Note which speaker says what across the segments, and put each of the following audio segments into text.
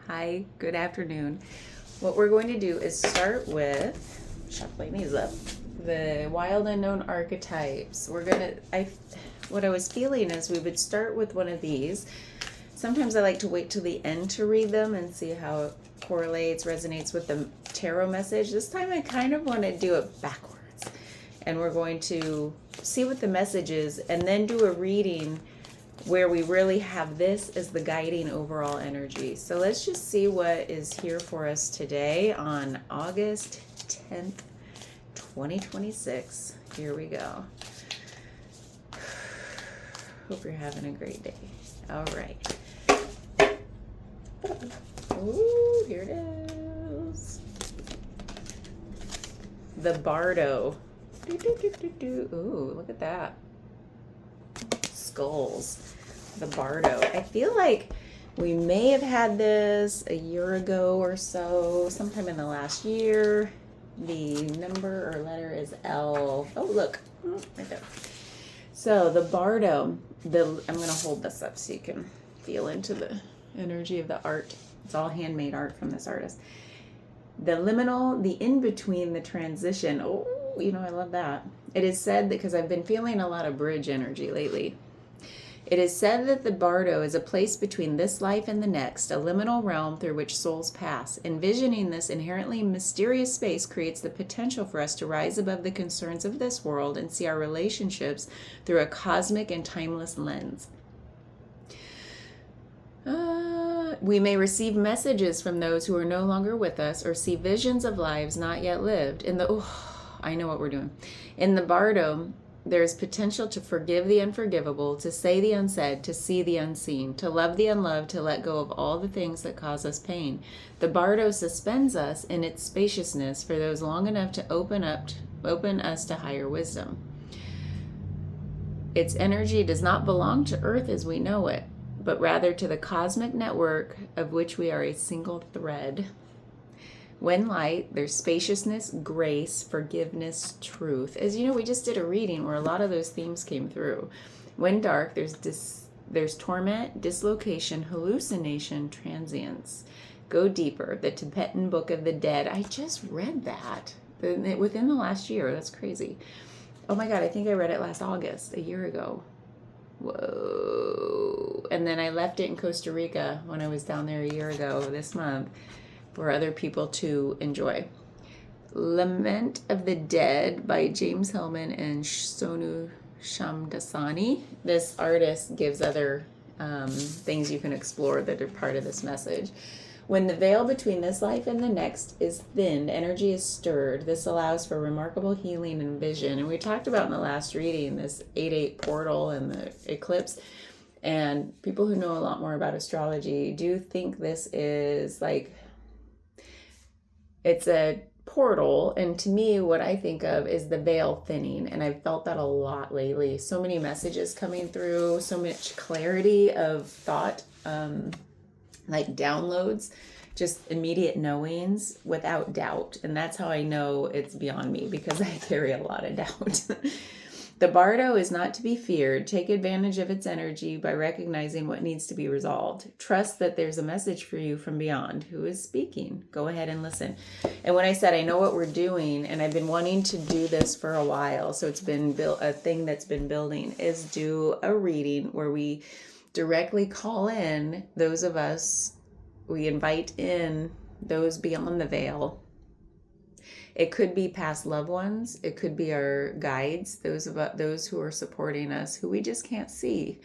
Speaker 1: Hi, good afternoon. What we're going to do is start with, shuffling these up, the wild unknown archetypes. What I was feeling is we would start with one of these. Sometimes I like to wait till the end to read them and see how it correlates, resonates with the tarot message. This time I kind of want to do it backwards. And we're going to see what the message is and then do a reading where we really have this as the guiding overall energy. So let's just see what is here for us today on August 10th, 2026. Here we go. Hope you're having a great day. All right. Ooh, here it is. The Bardo. Ooh, look at that. Skulls. The Bardo. I feel like we may have had this a year ago or so, sometime in the last year. The number or letter is L. Oh, look. Right there. So the Bardo, I'm going to hold this up so you can feel into the energy of the art. It's all handmade art from this artist. The liminal, the in-between, the transition. Oh, I love that. It is said that, because I've been feeling a lot of bridge energy lately. It is said that the Bardo is a place between this life and the next, a liminal realm through which souls pass. Envisioning this inherently mysterious space creates the potential for us to rise above the concerns of this world and see our relationships through a cosmic and timeless lens. We may receive messages from those who are no longer with us or see visions of lives not yet lived. I know what we're doing. In the Bardo, there is potential to forgive the unforgivable, to say the unsaid, to see the unseen, to love the unloved, to let go of all the things that cause us pain. The Bardo suspends us in its spaciousness for those long enough to open us to higher wisdom. Its energy does not belong to Earth as we know it, but rather to the cosmic network of which we are a single thread. When light, there's spaciousness, grace, forgiveness, truth. As you know, we just did a reading where a lot of those themes came through. When dark, there's torment, dislocation, hallucination, transience. Go deeper, the Tibetan Book of the Dead. I just read that within the last year. That's crazy. Oh my God, I think I read it last August, a year ago. Whoa. And then I left it in Costa Rica when I was down there a year ago this month for other people to enjoy. Lament of the Dead by James Hillman and Sonu Shamdasani. This artist gives other things you can explore that are part of this message. When the veil between this life and the next is thinned, energy is stirred. This allows for remarkable healing and vision. And we talked about in the last reading this 8/8 portal and the eclipse. And people who know a lot more about astrology do think this is it's a portal. And to me, what I think of is the veil thinning. And I've felt that a lot lately. So many messages coming through, so much clarity of thought, like downloads, just immediate knowings without doubt. And that's how I know it's beyond me, because I carry a lot of doubt. The Bardo is not to be feared. Take advantage of its energy by recognizing what needs to be resolved. Trust that there's a message for you from beyond. Who is speaking? Go ahead and listen. And when I said I know what we're doing, and I've been wanting to do this for a while, so it's been a thing that's been building, is do a reading where we directly call in those of us, we invite in those beyond the veil. It could be past loved ones. It could be our guides, those who are supporting us, who we just can't see.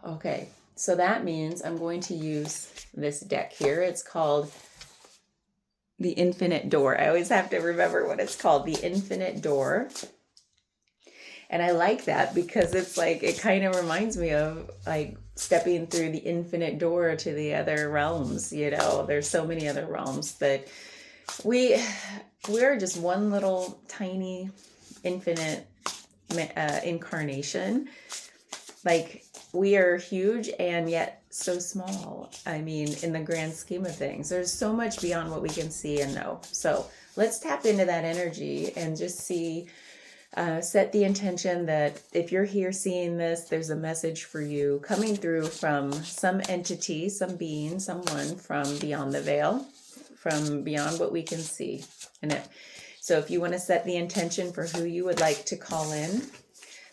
Speaker 1: Okay, so that means I'm going to use this deck here. It's called the Infinite Door. I always have to remember what it's called, the Infinite Door. And I like that because it's it kind of reminds me of stepping through the infinite door to the other realms. There's so many other realms that we're just one little tiny infinite incarnation. We are huge and yet so small. I mean, in the grand scheme of things, there's so much beyond what we can see and know. So let's tap into that energy and just see Set the intention that if you're here seeing this, there's a message for you coming through from some entity, some being, someone from beyond the veil, from beyond what we can see. So if you want to set the intention for who you would like to call in,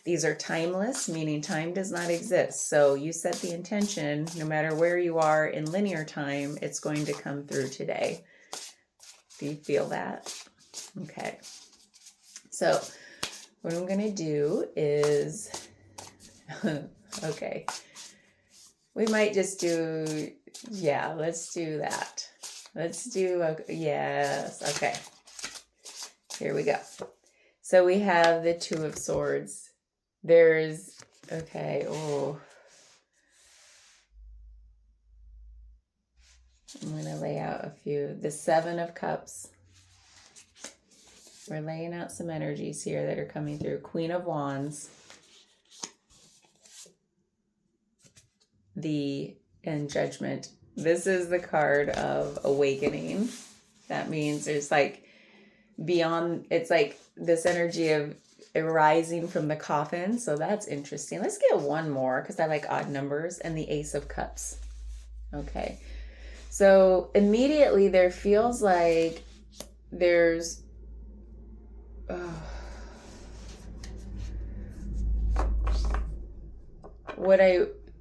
Speaker 1: these are timeless, meaning time does not exist. So you set the intention, no matter where you are in linear time, it's going to come through today. Do you feel that? Okay. So what I'm going to do is, okay, we might just do, yeah, let's do that. Let's do, yes, okay. Here we go. So we have the Two of Swords. There's, okay, oh. I'm going to lay out a few. The Seven of Cups. We're laying out some energies here that are coming through. Queen of Wands. And Judgment. This is the card of awakening. That means there's like beyond, it's like this energy of arising from the coffin. So that's interesting. Let's get one more because I like odd numbers. And the Ace of Cups. Okay. So immediately there feels like there's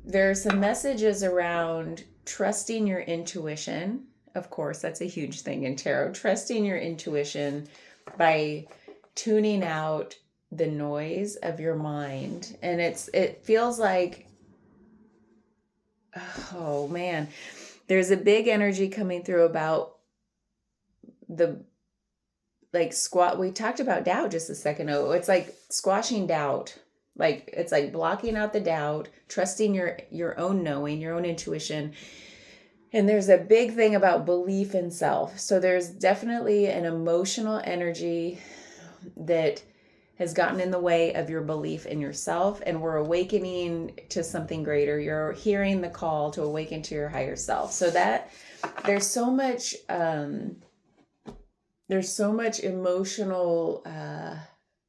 Speaker 1: there are some messages around trusting your intuition. Of course, that's a huge thing in tarot. Trusting your intuition by tuning out the noise of your mind. And it feels like, oh man, there's a big energy coming through about we talked about doubt just a second ago. It's like squashing doubt. Like it's like blocking out the doubt, trusting your own knowing, your own intuition. And there's a big thing about belief in self. So there's definitely an emotional energy that has gotten in the way of your belief in yourself, and we're awakening to something greater. You're hearing the call to awaken to your higher self. So that there's so much emotional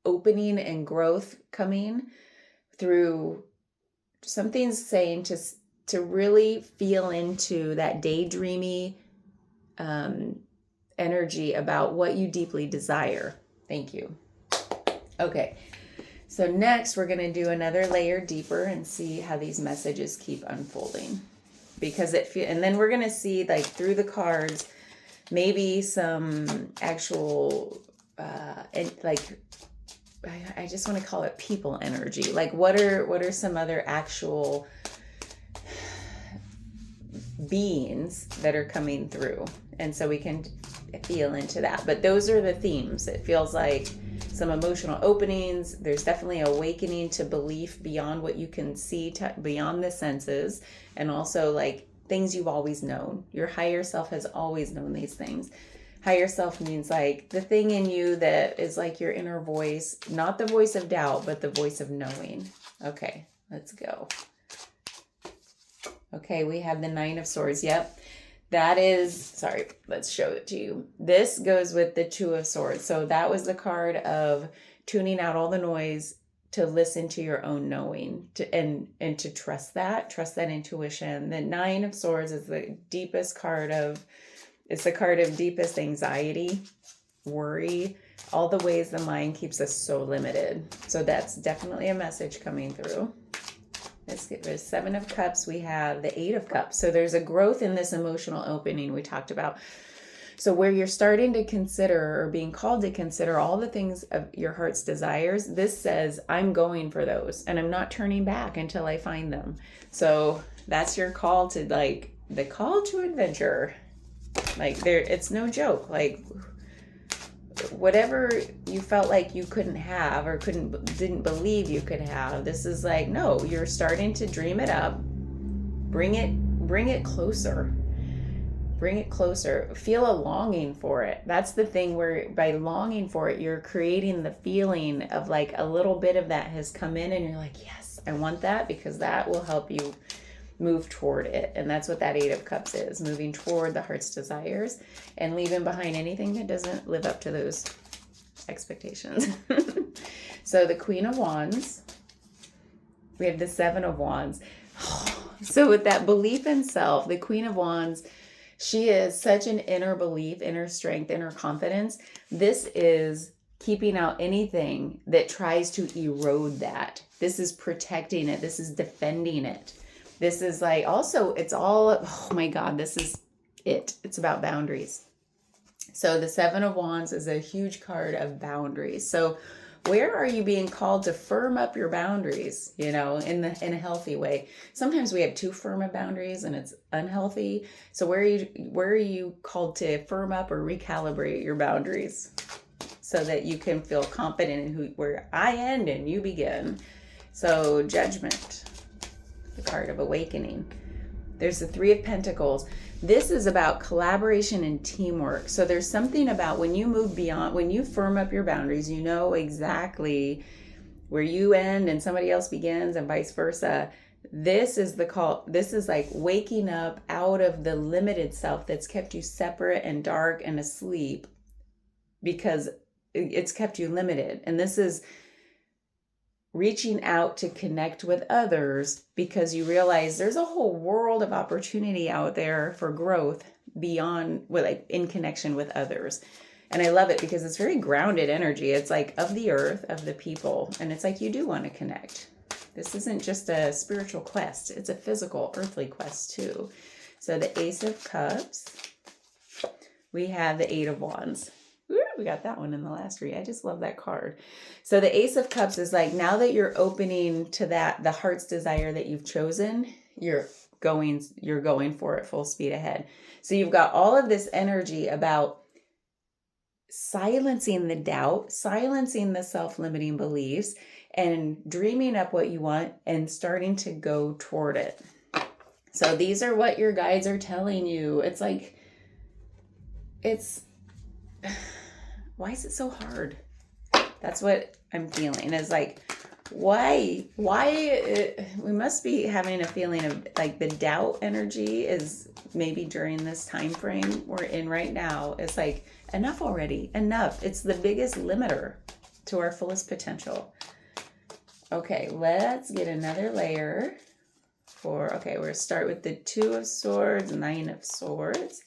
Speaker 1: opening and growth coming through. Something's saying to really feel into that daydreamy energy about what you deeply desire. Thank you. Okay, so next we're going to do another layer deeper and see how these messages keep unfolding, because and then we're going to see like through the cards maybe some actual I just want to call it people energy. Like what are some other actual beings that are coming through, and so we can feel into that. But those are the themes. It feels like some emotional openings. There's definitely awakening to belief beyond what you can see, beyond the senses, and also like things you've always known. Your higher self has always known these things. Higher self means like the thing in you that is like your inner voice, not the voice of doubt, but the voice of knowing. Okay, let's go. Okay, we have the Nine of Swords. Yep. That is, sorry, let's show it to you. This goes with the Two of Swords. So that was the card of tuning out all the noise to listen to your own knowing and to trust that intuition. The Nine of Swords is the deepest card it's the card of deepest anxiety, worry, all the ways the mind keeps us so limited. So that's definitely a message coming through. Let's get the Seven of Cups. We have the Eight of Cups. So there's a growth in this emotional opening we talked about. So where you're starting to consider or being called to consider all the things of your heart's desires, this says, I'm going for those and I'm not turning back until I find them. So that's your call to like the call to adventure. Like it's no joke. Like whatever you felt like you couldn't have or didn't believe you could have, this is like, no, you're starting to dream it up. Bring it closer. Bring it closer. Feel a longing for it. That's the thing where by longing for it, you're creating the feeling of like a little bit of that has come in and you're like, yes, I want that, because that will help you move toward it. And that's what that Eight of Cups is, moving toward the heart's desires and leaving behind anything that doesn't live up to those expectations. So the Queen of Wands, we have the Seven of Wands. So with that belief in self, the Queen of Wands, she is such an inner belief, inner strength, inner confidence. This is keeping out anything that tries to erode that. This is protecting it. This is defending it. This is like, also, it's all, oh my God, this is it. It's about boundaries. So the Seven of Wands is a huge card of boundaries. So where are you being called to firm up your boundaries, in a healthy way? Sometimes we have too firm of boundaries and it's unhealthy. So where are you called to firm up or recalibrate your boundaries so that you can feel confident in where I end and you begin? So Judgment, the card of awakening. There's the Three of Pentacles. This is about collaboration and teamwork. So there's something about when you move beyond, when you firm up your boundaries, you know exactly where you end and somebody else begins and vice versa. This is the call. This is like waking up out of the limited self that's kept you separate and dark and asleep because it's kept you limited. And this is reaching out to connect with others because you realize there's a whole world of opportunity out there for growth beyond, like in connection with others. And I love it because it's very grounded energy. It's like of the earth, of the people. And it's like you do want to connect. This isn't just a spiritual quest. It's a physical, earthly quest too. So the Ace of Cups. We have the Eight of Wands. We got that one in the last read. I just love that card. So the Ace of Cups is like, now that you're opening to that, the heart's desire that you've chosen, you're going for it full speed ahead. So you've got all of this energy about silencing the doubt, silencing the self-limiting beliefs, and dreaming up what you want and starting to go toward it. So these are what your guides are telling you. It's like, why is it so hard? That's what I'm feeling. Is like, why we must be having a feeling of like the doubt energy is maybe during this time frame we're in right now. It's like, enough already, enough. It's the biggest limiter to our fullest potential. Okay, let's get another layer we're going to start with the Two of Swords, Nine of Swords.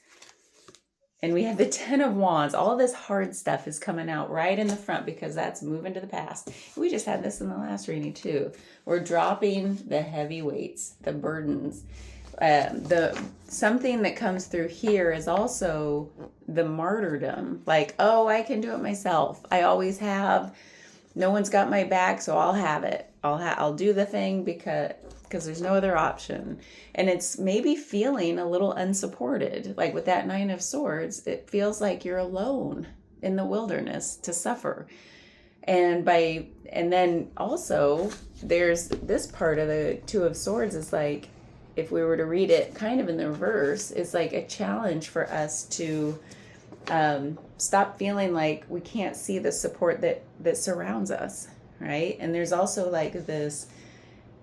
Speaker 1: And we have the Ten of Wands. All this hard stuff is coming out right in the front because that's moving to the past. We just had this in the last reading too. We're dropping the heavy weights, the burdens. Something that comes through here is also the martyrdom. Like, oh, I can do it myself. I always have. No one's got my back, so I'll have it. I'll do the thing because there's no other option. And it's maybe feeling a little unsupported. Like with that Nine of Swords, it feels like you're alone in the wilderness to suffer. And then also there's this part of the Two of Swords is like, if we were to read it kind of in the reverse, it's like a challenge for us to stop feeling like we can't see the support that surrounds us, right? And there's also like this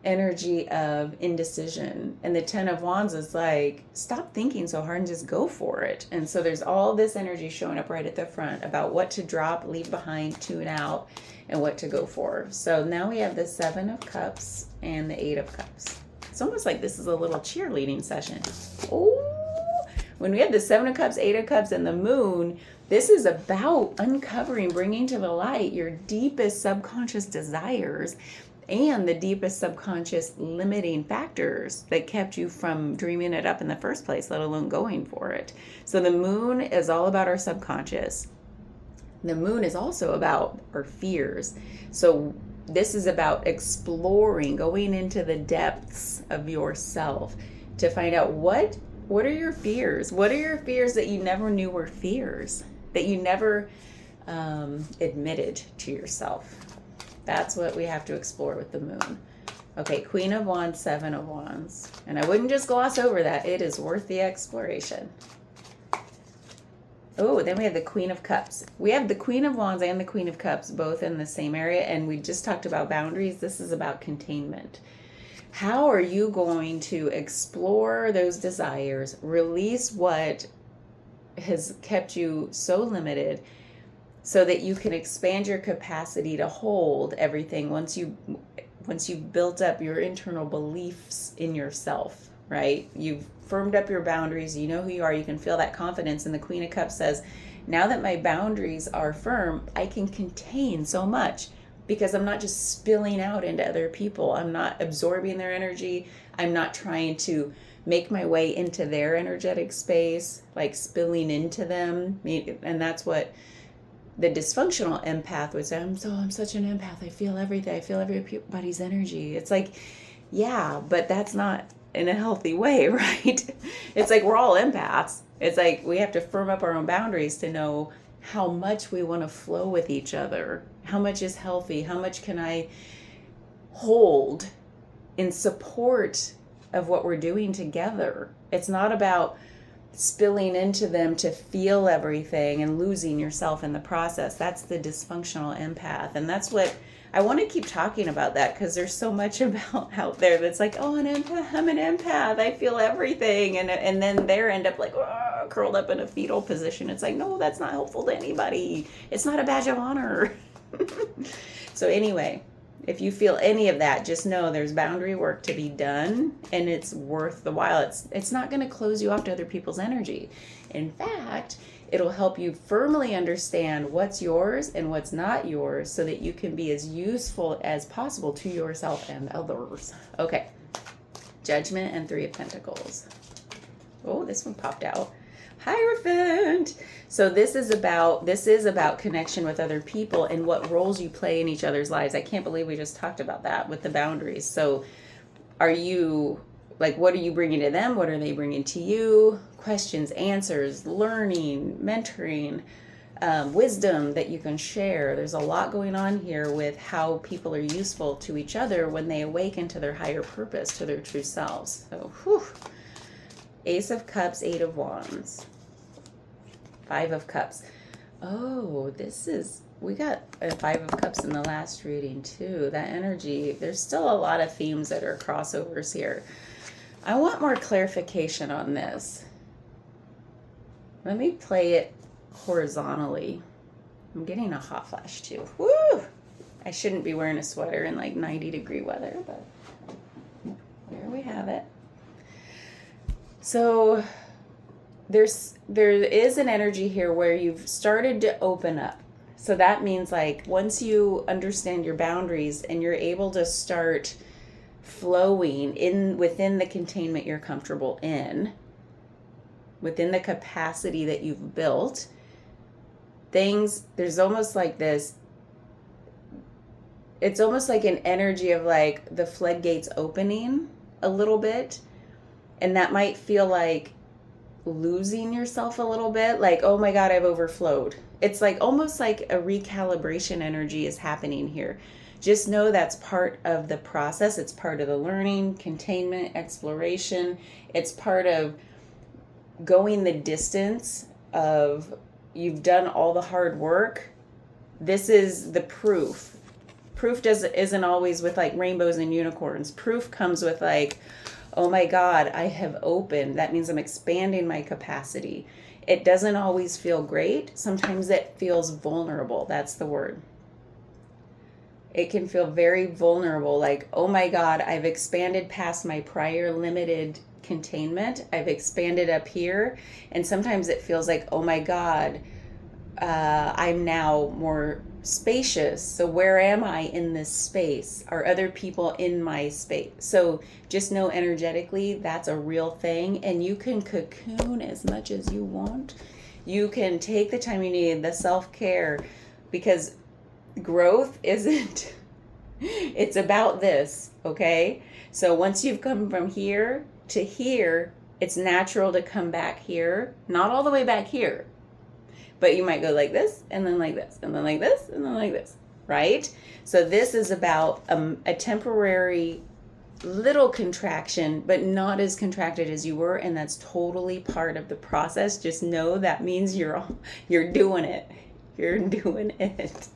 Speaker 1: energy of indecision, and the Ten of Wands is like, stop thinking so hard and just go for it. And so there's all this energy showing up right at the front about what to drop, leave behind, tune out, and what to go for. So now we have the Seven of Cups and the Eight of Cups. It's almost like this is a little cheerleading session. Oh, when we have the Seven of Cups, Eight of Cups, and the Moon, this is about uncovering, bringing to the light your deepest subconscious desires and the deepest subconscious limiting factors that kept you from dreaming it up in the first place, let alone going for it. So the Moon is all about our subconscious. The Moon is also about our fears. So this is about exploring, going into the depths of yourself to find out what are your fears? What are your fears that you never knew were fears, that you never admitted to yourself? That's what we have to explore with the Moon. Okay, Queen of Wands, Seven of Wands. And I wouldn't just gloss over that. It is worth the exploration. Oh, then we have the Queen of Cups. We have the Queen of Wands and the Queen of Cups both in the same area. And we just talked about boundaries. This is about containment. How are you going to explore those desires, release what has kept you so limited, so that you can expand your capacity to hold everything once you've built up your internal beliefs in yourself, right? You've firmed up your boundaries, you know who you are, you can feel that confidence. And the Queen of Cups says, now that my boundaries are firm, I can contain so much because I'm not just spilling out into other people. I'm not absorbing their energy. I'm not trying to make my way into their energetic space, like spilling into them. And that's what the dysfunctional empath would say. I'm such an empath. I feel everything. I feel everybody's energy. It's like, yeah, but that's not in a healthy way, right? It's like we're all empaths. It's like we have to firm up our own boundaries to know how much we want to flow with each other. How much is healthy? How much can I hold in support of what we're doing together? It's not about spilling into them to feel everything and losing yourself in the process. That's the dysfunctional empath. And that's what I want to keep talking about, that because there's so much about out there that's like, oh, I'm an empath. I feel everything. And then they end up like curled up in a fetal position. It's like, no, that's not helpful to anybody. It's not a badge of honor. So anyway, if you feel any of that, just know there's boundary work to be done, and it's worth the while. It's not going to close you off to other people's energy. In fact, it'll help you firmly understand what's yours and what's not yours so that you can be as useful as possible to yourself and others. Okay. Judgment and Three of Pentacles. Oh, this one popped out. Hierophant. So this is about connection with other people and what roles you play in each other's lives. I can't believe we just talked about that with the boundaries. So are you, like, what are you bringing to them? What are they bringing to you? Questions, answers, learning, mentoring, wisdom that you can share. There's a lot going on here with how people are useful to each other when they awaken to their higher purpose, to their true selves. So, whew. Ace of Cups, 8 of Wands, 5 of Cups. Oh, we got a 5 of Cups in the last reading too. That energy, there's still a lot of themes that are crossovers here. I want more clarification on this. Let me play it horizontally. I'm getting a hot flash too. Woo! I shouldn't be wearing a sweater in like 90-degree weather, but there we have it. So there is an energy here where you've started to open up. So that means like once you understand your boundaries and you're able to start flowing within the containment you're comfortable in, within the capacity that you've built, there's almost like this, it's almost like an energy of like the floodgates opening a little bit. And that might feel like losing yourself a little bit, like, oh my God, I've overflowed. It's like almost like a recalibration energy is happening here. Just know that's part of the process. It's part of the learning, containment, exploration. It's part of going the distance of you've done all the hard work. This is the proof. Proof isn't always with like rainbows and unicorns. Proof comes with like, oh my God, I have opened. That means I'm expanding my capacity. It doesn't always feel great. Sometimes it feels vulnerable. That's the word. It can feel very vulnerable, like, oh my God, I've expanded past my prior limited containment. I've expanded up here. And sometimes it feels like, oh my God, I'm now more spacious. So where am I in this space? Are other people in my space? So just know energetically that's a real thing, and you can cocoon as much as you want. You can take the time you need, the self-care, because growth isn't, it's about this, okay? So once you've come from here to here, it's natural to come back here, not all the way back here. But you might go like this, and then like this, and then like this, and then like this, right? So this is about a temporary little contraction, but not as contracted as you were, and that's totally part of the process. Just know that means you're doing it. You're doing it.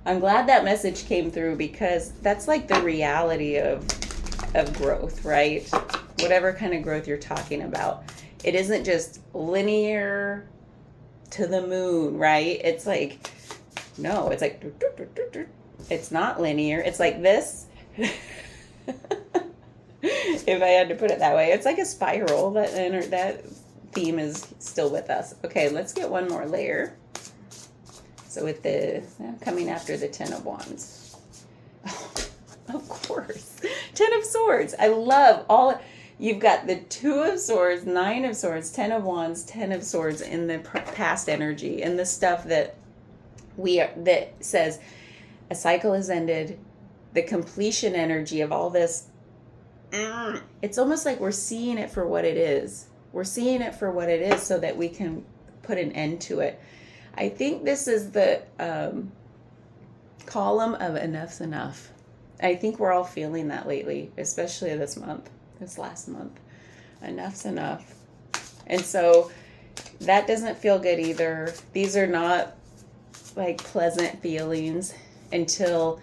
Speaker 1: I'm glad that message came through, because that's like the reality of growth, right? Whatever kind of growth you're talking about. It isn't just linear to the moon, right? It's like, no, it's like, it's not linear. It's like this. If I had to put it that way, it's like a spiral. That theme is still with us. Okay, let's get one more layer. So with the coming after the Ten of Wands, oh, of course, Ten of Swords. I love all. You've got the Two of Swords, Nine of Swords, Ten of Wands, Ten of Swords in the past energy, and the stuff that that says a cycle has ended. The completion energy of all this. It's almost like we're seeing it for what it is. We're seeing it for what it is so that we can put an end to it. I think this is the column of enough's enough. I think we're all feeling that lately, especially this last month. Enough's enough. And so that doesn't feel good either. These are not like pleasant feelings until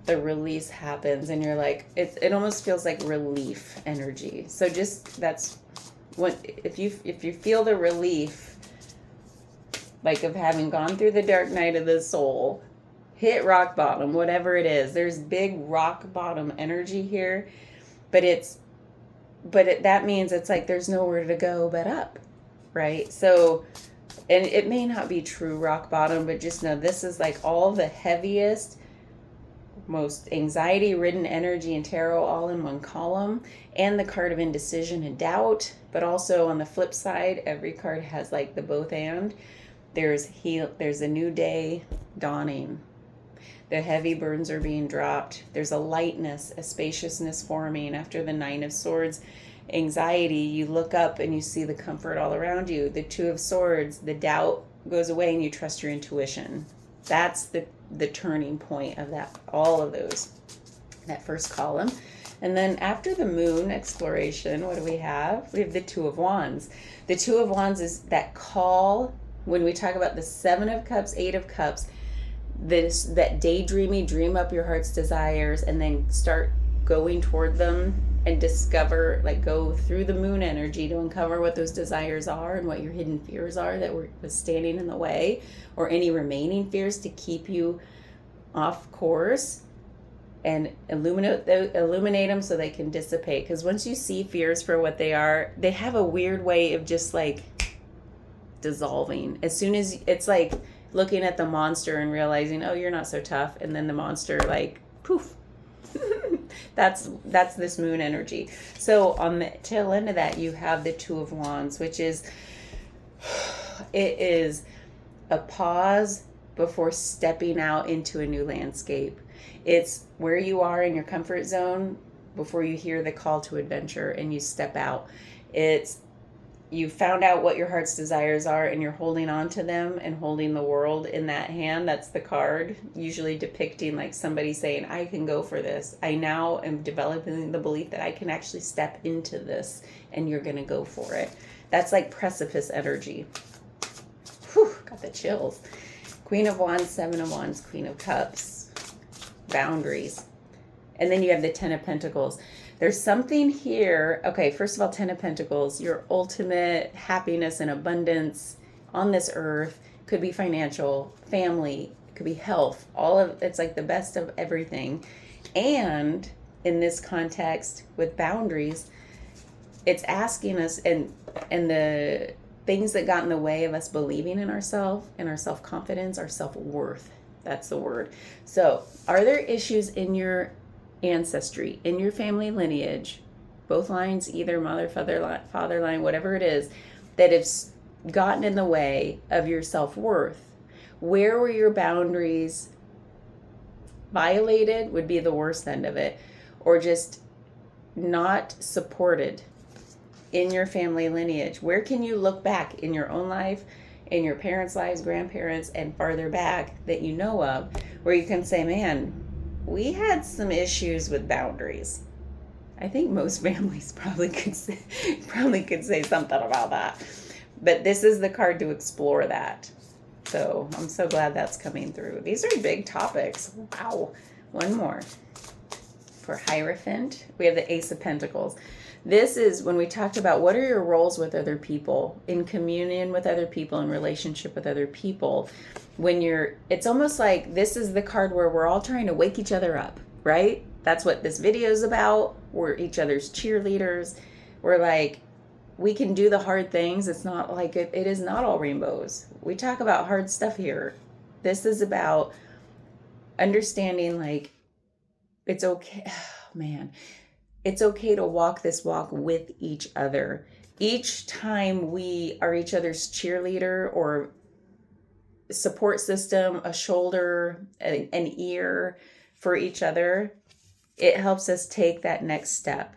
Speaker 1: the release happens and you're like, it almost feels like relief energy. So just, that's what, if you feel the relief, like of having gone through the dark night of the soul, hit rock bottom, whatever it is, there's big rock bottom energy here, but that means it's like there's nowhere to go but up, right? So, and it may not be true rock bottom, but just know this is like all the heaviest, most anxiety-ridden energy in tarot all in one column, and the card of indecision and doubt. But also on the flip side, every card has like the both and. There's a new day dawning. The heavy burdens are being dropped. There's a lightness, a spaciousness forming after the Nine of Swords. Anxiety, you look up and you see the comfort all around you. The Two of Swords, the doubt goes away and you trust your intuition. That's the turning point of that, all of those, that first column. And then after the moon exploration, what do we have? We have the Two of Wands. The Two of Wands is that call. When we talk about the Seven of Cups, Eight of Cups, that daydreamy, dream up your heart's desires and then start going toward them and discover, like go through the moon energy to uncover what those desires are and what your hidden fears are that was standing in the way, or any remaining fears to keep you off course, and illuminate them so they can dissipate. Because once you see fears for what they are, they have a weird way of just like dissolving. As soon as it's like looking at the monster and realizing, oh, you're not so tough, and then the monster like poof. That's this moon energy. So on the tail end of that, you have the Two of Wands, which is, it is a pause before stepping out into a new landscape. It's where you are in your comfort zone before you hear the call to adventure and you step out. It's, you found out what your heart's desires are and you're holding on to them and holding the world in that hand. That's the card, usually depicting like somebody saying, I can go for this. I now am developing the belief that I can actually step into this and you're going to go for it. That's like precipice energy. Whew, got the chills. Queen of Wands, Seven of Wands, Queen of Cups, boundaries. And then you have the Ten of Pentacles. There's something here. Okay, first of all, Ten of Pentacles, your ultimate happiness and abundance on this earth. Could be financial, family, could be health. It's like the best of everything. And in this context with boundaries, it's asking us, and the things that got in the way of us believing in ourselves and our self-confidence, our self-worth. That's the word. So are there issues in your ancestry, in your family lineage, both lines, either mother, father line, whatever it is, that have gotten in the way of your self-worth? Where were your boundaries violated would be the worst end of it, or just not supported in your family lineage? Where can you look back in your own life, in your parents' lives, grandparents, and farther back that you know of, where you can say, man, we had some issues with boundaries. I think most families probably could say something about that. But this is the card to explore that. So I'm so glad that's coming through. These are big topics. Wow. One more. For Hierophant, we have the Ace of Pentacles. This is when we talked about what are your roles with other people, in communion with other people, in relationship with other people. It's almost like this is the card where we're all trying to wake each other up, right? That's what this video is about. We're each other's cheerleaders. We're like, we can do the hard things. It's not like it is not all rainbows. We talk about hard stuff here. This is about understanding, like, it's okay. Oh, man, it's okay to walk this walk with each other. Each time we are each other's cheerleader or support system, a shoulder, an ear for each other, it helps us take that next step.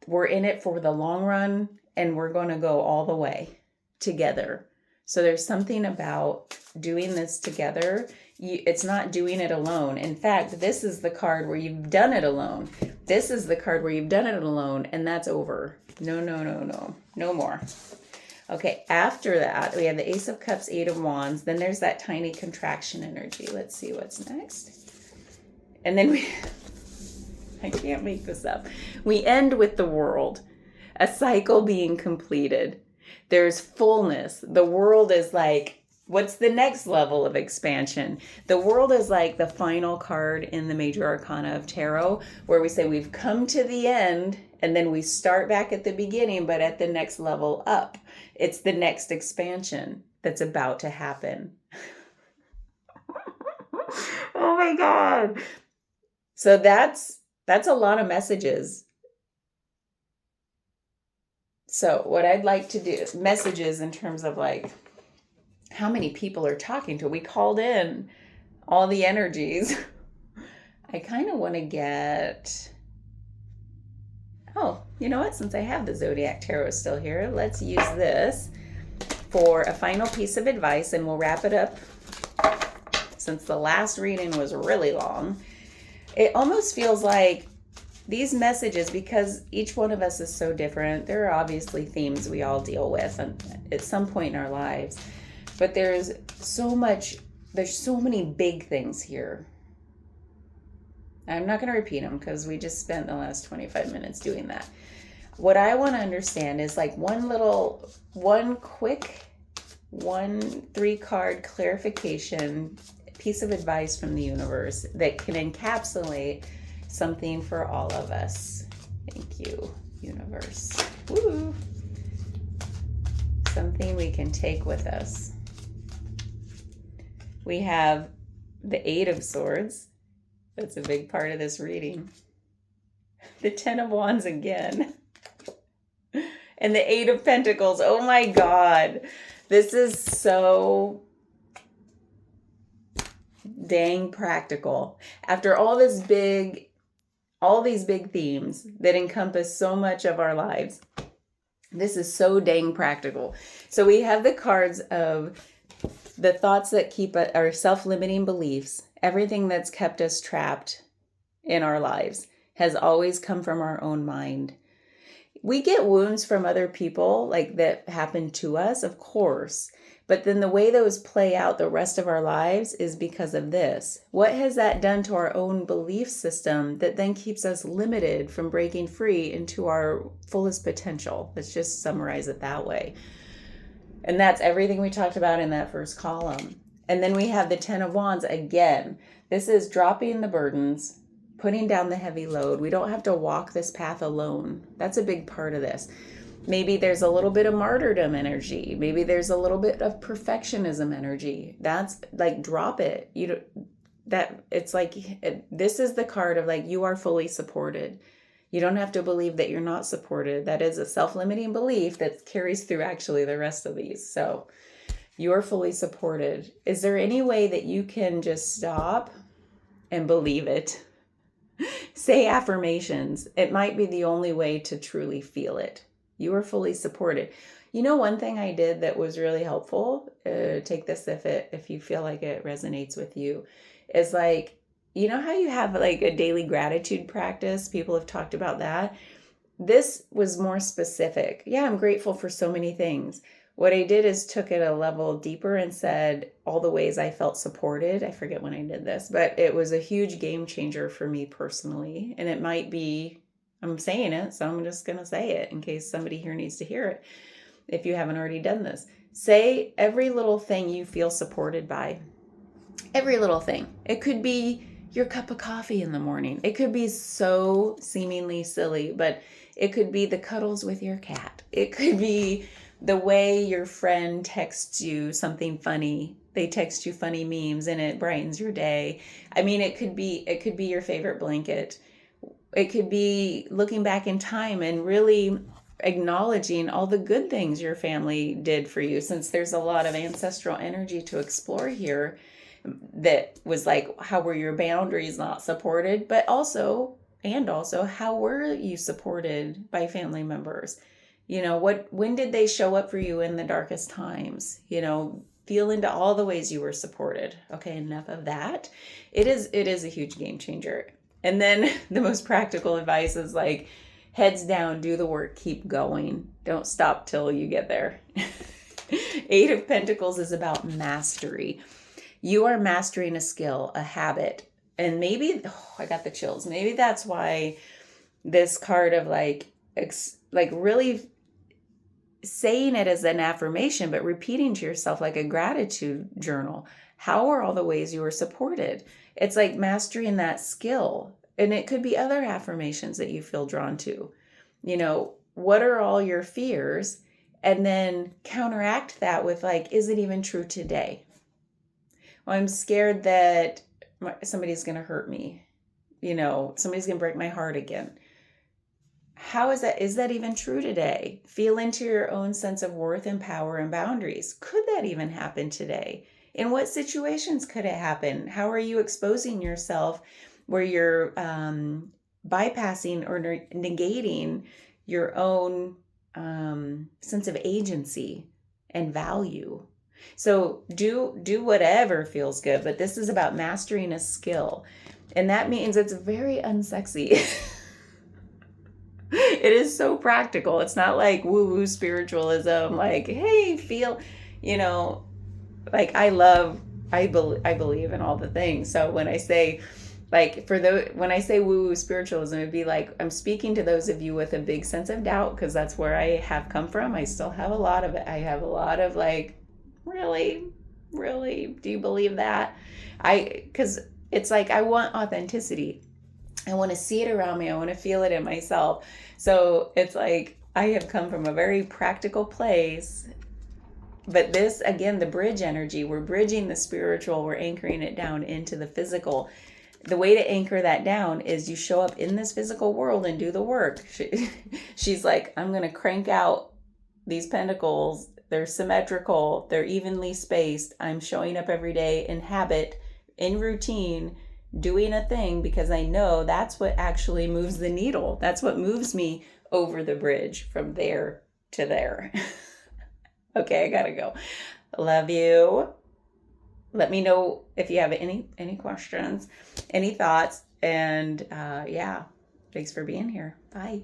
Speaker 1: We're in it for the long run, and we're going to go all the way together. So there's something about doing this together. It's not doing it alone. In fact, this is the card where you've done it alone. This is the card where you've done it alone, and that's over. No more. Okay, after that, we have the Ace of Cups, Eight of Wands. Then there's that tiny contraction energy. Let's see what's next. And then I can't make this up. We end with the World, a cycle being completed. There's fullness. The World is like, what's the next level of expansion? The World is like the final card in the Major Arcana of Tarot, where we say we've come to the end, and then we start back at the beginning, but at the next level up. It's the next expansion that's about to happen. Oh my God. So that's a lot of messages. So what I'd like to do is messages in terms of like how many people are talking to. We called in all the energies. I kind of want to get, oh, you know what? Since I have the Zodiac Tarot still here, let's use this for a final piece of advice, and we'll wrap it up since the last reading was really long. It almost feels like these messages, because each one of us is so different, there are obviously themes we all deal with at some point in our lives, but there's so many big things here. I'm not going to repeat them because we just spent the last 25 minutes doing that. What I want to understand is like one quick 3-card clarification piece of advice from the universe that can encapsulate something for all of us. Thank you, universe. Woo! Something we can take with us. We have the Eight of Swords. That's a big part of this reading. The Ten of Wands again. And the Eight of Pentacles. Oh my God. This is so dang practical. After all these big themes that encompass so much of our lives, this is so dang practical. So we have the cards of the thoughts that keep our self-limiting beliefs. Everything that's kept us trapped in our lives has always come from our own mind. We get wounds from other people, like that happen to us, of course. But then the way those play out the rest of our lives is because of this. What has that done to our own belief system that then keeps us limited from breaking free into our fullest potential? Let's just summarize it that way. And that's everything we talked about in that first column. And then we have the Ten of Wands again. This is dropping the burdens, putting down the heavy load. We don't have to walk this path alone. That's a big part of this. Maybe there's a little bit of martyrdom energy. Maybe there's a little bit of perfectionism energy. That's like, drop it. This is the card of like, you are fully supported. You don't have to believe that you're not supported. That is a self-limiting belief that carries through actually the rest of these. So you are fully supported. Is there any way that you can just stop and believe it? Say affirmations. It might be the only way to truly feel it. You are fully supported. You know, one thing I did that was really helpful, take this if you feel like it resonates with you, is like, you know how you have like a daily gratitude practice? People have talked about that. This was more specific. Yeah, I'm grateful for so many things. What I did is took it a level deeper and said all the ways I felt supported. I forget when I did this, but it was a huge game changer for me personally. And it might be I'm saying it, so I'm just going to say it in case somebody here needs to hear it. If you haven't already done this, say every little thing you feel supported by. Every little thing. It could be your cup of coffee in the morning. It could be so seemingly silly, but it could be the cuddles with your cat. It could be the way your friend texts you something funny. They text you funny memes and it brightens your day. I mean, it could be your favorite blanket. It could be looking back in time and really acknowledging all the good things your family did for you, since there's a lot of ancestral energy to explore here that was like, how were your boundaries not supported, but also how were you supported by family members? When did they show up for you in the darkest times? Feel into all the ways you were supported. Okay, enough of that. It is a huge game changer. And then the most practical advice is like, heads down, do the work, keep going. Don't stop till you get there. Eight of Pentacles is about mastery. You are mastering a skill, a habit. And maybe, I got the chills. Maybe that's why this card of like really saying it as an affirmation, but repeating to yourself like a gratitude journal. How are all the ways you were supported? It's like mastering that skill. And it could be other affirmations that you feel drawn to. What are all your fears? And then counteract that with like, is it even true today? Well, I'm scared that somebody's going to hurt me. Somebody's going to break my heart again. How is that? Is that even true today? Feel into your own sense of worth and power and boundaries. Could that even happen today? In what situations could it happen? How are you exposing yourself where you're bypassing or negating your own sense of agency and value? So do whatever feels good, but this is about mastering a skill. And that means it's very unsexy. It is so practical. It's not like woo-woo spiritualism, like, hey, feel, like I believe in all the things. So when I say when I say woo-woo spiritualism, it'd be like, I'm speaking to those of you with a big sense of doubt, because that's where I have come from. I still have a lot of it. I have a lot of like, really, do you believe that? Because it's like, I want authenticity. I want to see it around me. I want to feel it in myself. So it's like, I have come from a very practical place. But this, again, the bridge energy, we're bridging the spiritual, we're anchoring it down into the physical. The way to anchor that down is you show up in this physical world and do the work. She's like, I'm going to crank out these pentacles. They're symmetrical. They're evenly spaced. I'm showing up every day in habit, in routine, doing a thing, because I know that's what actually moves the needle. That's what moves me over the bridge from there to there. Okay, I gotta go. Love you. Let me know if you have any questions, any thoughts, and yeah, thanks for being here. Bye.